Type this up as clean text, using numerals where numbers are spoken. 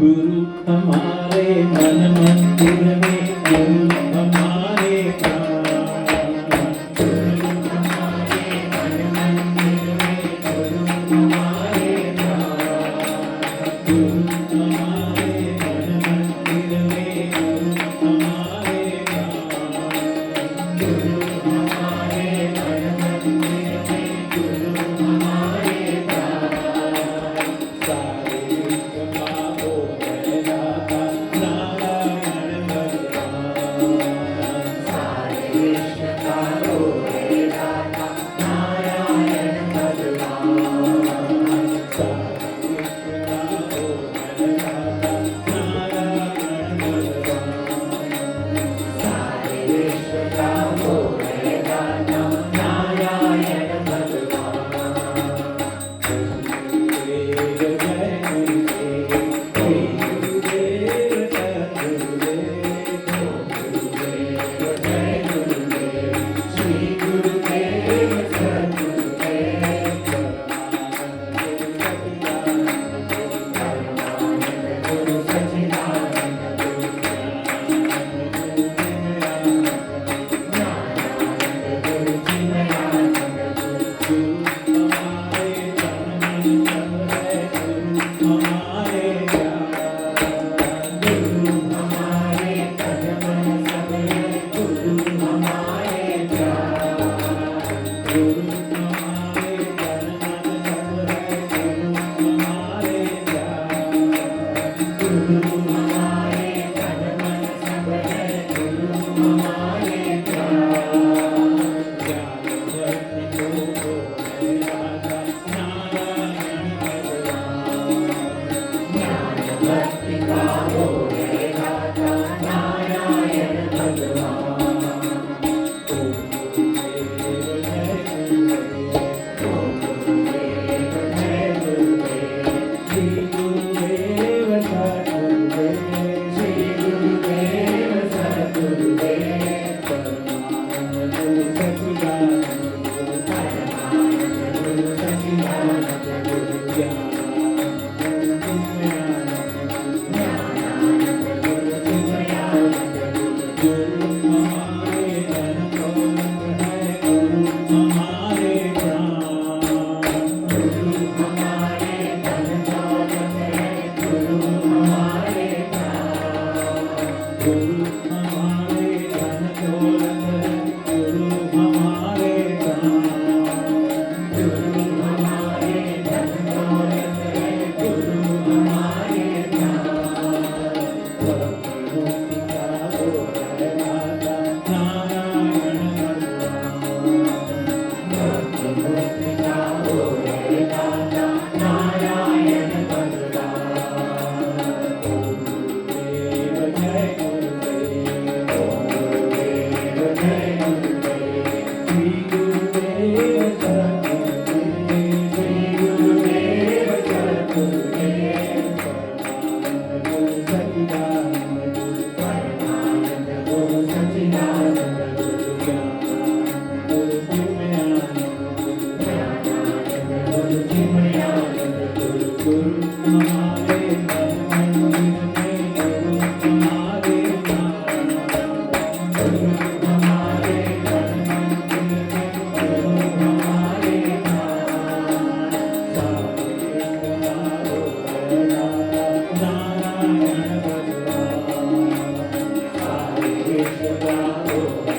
गुरु हमारे मन मंदिर में, गुरु हमारे प्राण। गुरु हमारे मन मंदिर में, गुरु हमारे प्राण। गुरु हमारे मन मंदिर में, गुरु हमारे प्राण। गुरु हमारे मन मंदिर में, गुरु हमारे प्राण। सारे विश्व का बोधदाता नारायण भगवान। सारे विश्व का बोधदाता नारायण भगवान। सारे विश्व का बोधदाता नारायण भगवान। सारे विश्व का बोधदाता नारायण भगवान। गुरुदेव जय गुरुदेव, श्री गुरुदेव सद्गुरुदेव। गुरुदेव जय गुरुदेव, श्री गुरुदेव सद्गुरुदेव। परमानंद गुरु सच्चिदानंद गुरु, ज्ञानानंद गुरु चिन्मयानंद गुरु। गुरु हमारे तन मन सब है, गुरु हमारे ज्ञान। गुरु हमारे तन मन सब है, गुरु हमारे ज्ञान। गुरु हमारे तन मन सब है, गुरु हमारे ज्ञान। गुरु हमारे तन मन सब है, गुरु हमारे ज्ञान। ज्ञान भक्ति को बोधदाता नारायण भगवान। ज्ञान भक्ति का बोधदाता नारायण भगवान। ओम गुरुदेव जय गुरुदेव, ओम गुरुदेव जय गुरुदेव, श्री गुरुदेव सद्गुरुदेव। श्री गुरुदेव सद्गुरुदेव। परमानंद गुरु सच्चिदानंद गुरु, परमानंद गुरु सच्चिदानंद गुरु। ज्ञानानंद गुरु चिन्मयानंद गुरु, ज्ञानानंद गुरु चिन्मयानंद गुरु। गुरु हमारे धन दौलत है, गुरु हमारे प्राण। गुरु हमारे धन दौलत है, गुरु हमारे प्राण। गुरु हमारे धन दौलत है, गुरु हमारे प्राण। गुरु हमारे धन दौलत है, गुरु हमारे प्राण। भक्ति मुक्ति का बोधदाता नारायण भगवान। भक्ति मुक्ति का बोधदाता नारायण भगवान। ओम गुरुदेव जय गुरुदेव, ओम गुरुदेव जय गुरुदेव, श्री गुरुदेव सद्गुरुदेव। श्री गुरुदेव सद्गुरुदेव। परमानंद गुरु सच्चिदानंद गुरु, परमानंद गुरु सच्चिदानंद गुरु। ज्ञानानंद गुरु चिन्मयानंद गुरु, ज्ञानानंद गुरु चिन्मयानंद गुरु। गुरु हमारे मन मंदिर में, गुरु हमारे प्राण। गुरु हमारे मन मंदिर में, गुरु हमारे प्राण। सारे विश्व का बोधदाता नारायण भगवान। सारे विश्व का बोधदाता